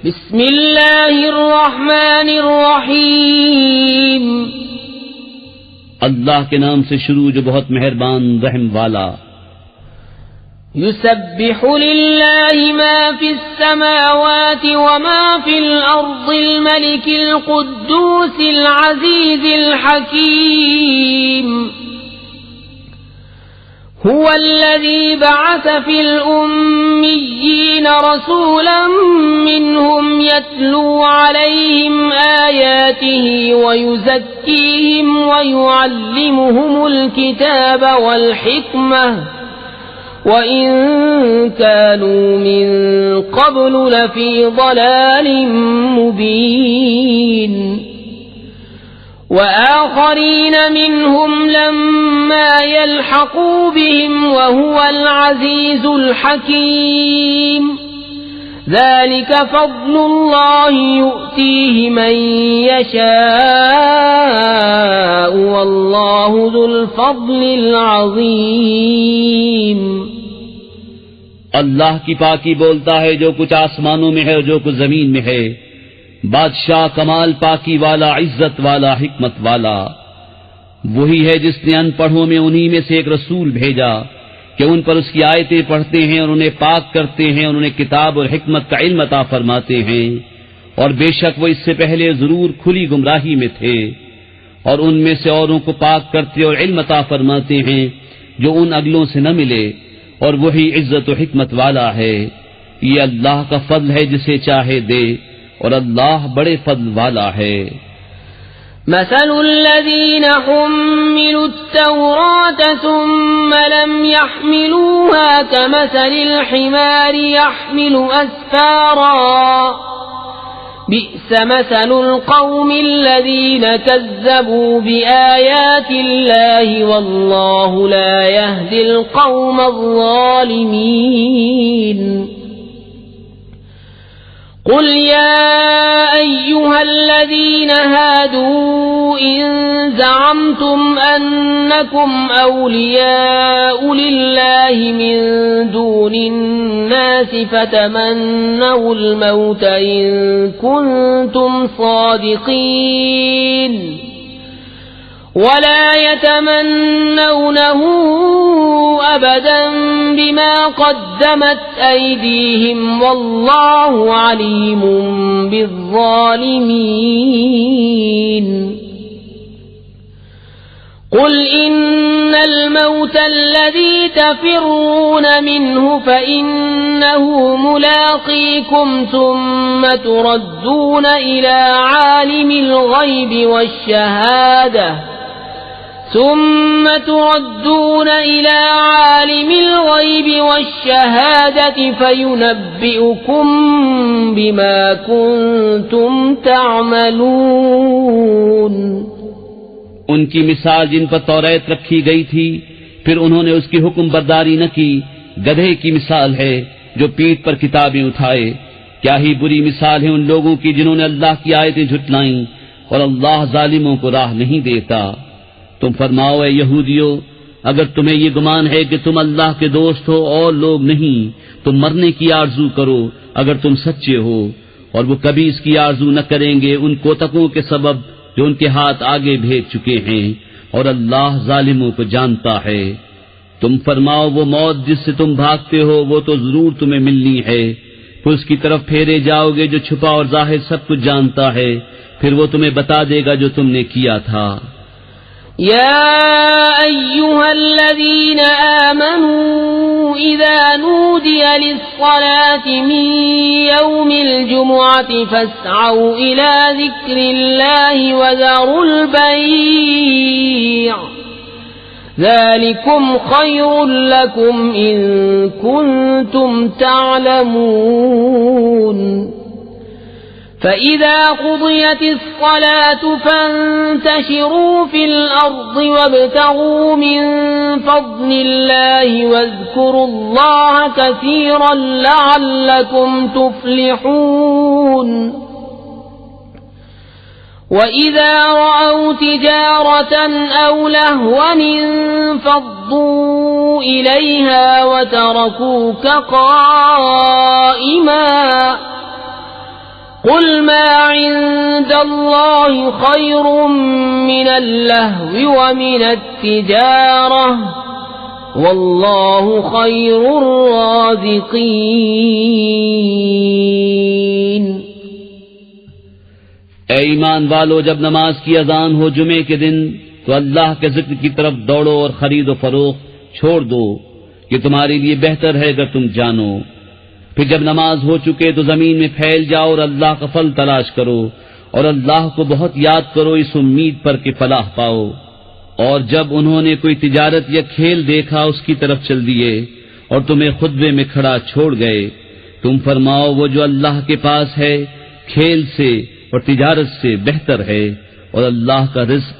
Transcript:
بسم اللہ الرحمن الرحیم اللہ کے نام سے شروع جو بہت مہربان رحم والا. يسبح لله ما في السماوات وما في الأرض الملك القدوس العزيز الحكيم هو الذي بعث في الأميين رسولا منهم يتلو عليهم آياته ويزكيهم ويعلمهم الكتاب والحكمة وَإِن كَانُوا مِن قَبْلُ لَفِي ضَلَالٍ مُبِينٍ وَآخَرِينَ مِنْهُمْ لَمَّا يَلْحَقُوا بِهِمْ وَهُوَ الْعَزِيزُ الْحَكِيمُ ذَلِكَ فَضْلُ اللَّهِ يُؤْتِيهِ مَن يَشَاءُ وَاللَّهُ ذُو الْفَضْلِ الْعَظِيمِ. اللہ کی پاکی بولتا ہے جو کچھ آسمانوں میں ہے اور جو کچھ زمین میں ہے. بادشاہ کمال پاکی والا، عزت والا، حکمت والا وہی ہے جس نے ان پڑھوں میں انہی میں سے ایک رسول بھیجا کہ ان پر اس کی آیتیں پڑھتے ہیں اور انہیں پاک کرتے ہیں اور انہیں کتاب اور حکمت کا علم عطا فرماتے ہیں. اور بے شک وہ اس سے پہلے ضرور کھلی گمراہی میں تھے. اور ان میں سے اوروں کو پاک کرتے اور علم عطا فرماتے ہیں جو ان اگلوں سے نہ ملے. اور وہی عزت و حکمت والا ہے. یہ اللہ کا فضل ہے جسے چاہے دے، اور اللہ بڑے فضل والا ہے. مثل الذين حملوا التوراة ثم لم يحملوها كمثل الحمار يحمل أسفارا بئس مثل القوم الذين كذبوا بآيات الله والله لا يهدي القوم الظالمين. قل يا أيها الذين هادوا إن زعمتم أنكم أولياء لله من دون الناس فتمنوا الموت إن كنتم صادقين ولا يتمنونه أبدا بما قدمت أيديهم والله عليم بالظالمين. قل إن الموت الذي تفرون منه فإنه ملاقيكم ثم تردون إلى عالم الغيب والشهادة فينبئكم بما كنتم تعملون. ان کی مثال جن پر توریت رکھی گئی تھی پھر انہوں نے اس کی حکم برداری نہ کی، گدھے کی مثال ہے جو پیٹھ پر کتابیں اٹھائے. کیا ہی بری مثال ہے ان لوگوں کی جنہوں نے اللہ کی آیتیں جھٹلائیں، اور اللہ ظالموں کو راہ نہیں دیتا. تم فرماؤ اے یہودیو، اگر تمہیں یہ گمان ہے کہ تم اللہ کے دوست ہو اور لوگ نہیں، تو مرنے کی آرزو کرو اگر تم سچے ہو. اور وہ کبھی اس کی آرزو نہ کریں گے ان کوتکوں کے سبب جو ان کے ہاتھ آگے بھیج چکے ہیں، اور اللہ ظالموں کو جانتا ہے. تم فرماؤ وہ موت جس سے تم بھاگتے ہو وہ تو ضرور تمہیں ملنی ہے، پھر اس کی طرف پھیرے جاؤ گے جو چھپا اور ظاہر سب کچھ جانتا ہے، پھر وہ تمہیں بتا دے گا جو تم نے کیا تھا. يا أيها الذين آمنوا إذا نودي للصلاة من يوم الجمعة فاسعوا إلى ذكر الله وذروا البيع ذلكم خير لكم إن كنتم تعلمون. فإذا قضيت الصلاة فانتشروا في الأرض وابتغوا من فضل الله واذكروا الله كثيرا لعلكم تفلحون. وَإِذَا رَأَوْا تِجَارَةً أَوْ لَهْوًا انفَضُّوا إِلَيْهَا وَتَرَكُوكَ قَائِمًا قل ما عند الله خير من اللهو ومن التجارة والله خير الرازقين۔ اے ایمان والو، جب نماز کی اذان ہو جمعے کے دن تو اللہ کے ذکر کی طرف دوڑو اور خرید و فروخت چھوڑ دو، یہ تمہارے لیے بہتر ہے اگر تم جانو۔ پھر جب نماز ہو چکے تو زمین میں پھیل جاؤ اور اللہ کا پھل تلاش کرو، اور اللہ کو بہت یاد کرو اس امید پر کہ فلاح پاؤ۔ اور جب انہوں نے کوئی تجارت یا کھیل دیکھا اس کی طرف چل دیے اور تمہیں خطبے میں کھڑا چھوڑ گئے، تم فرماؤ وہ جو اللہ کے پاس ہے کھیل سے اور تجارت سے بہتر ہے، اور اللہ کا رزق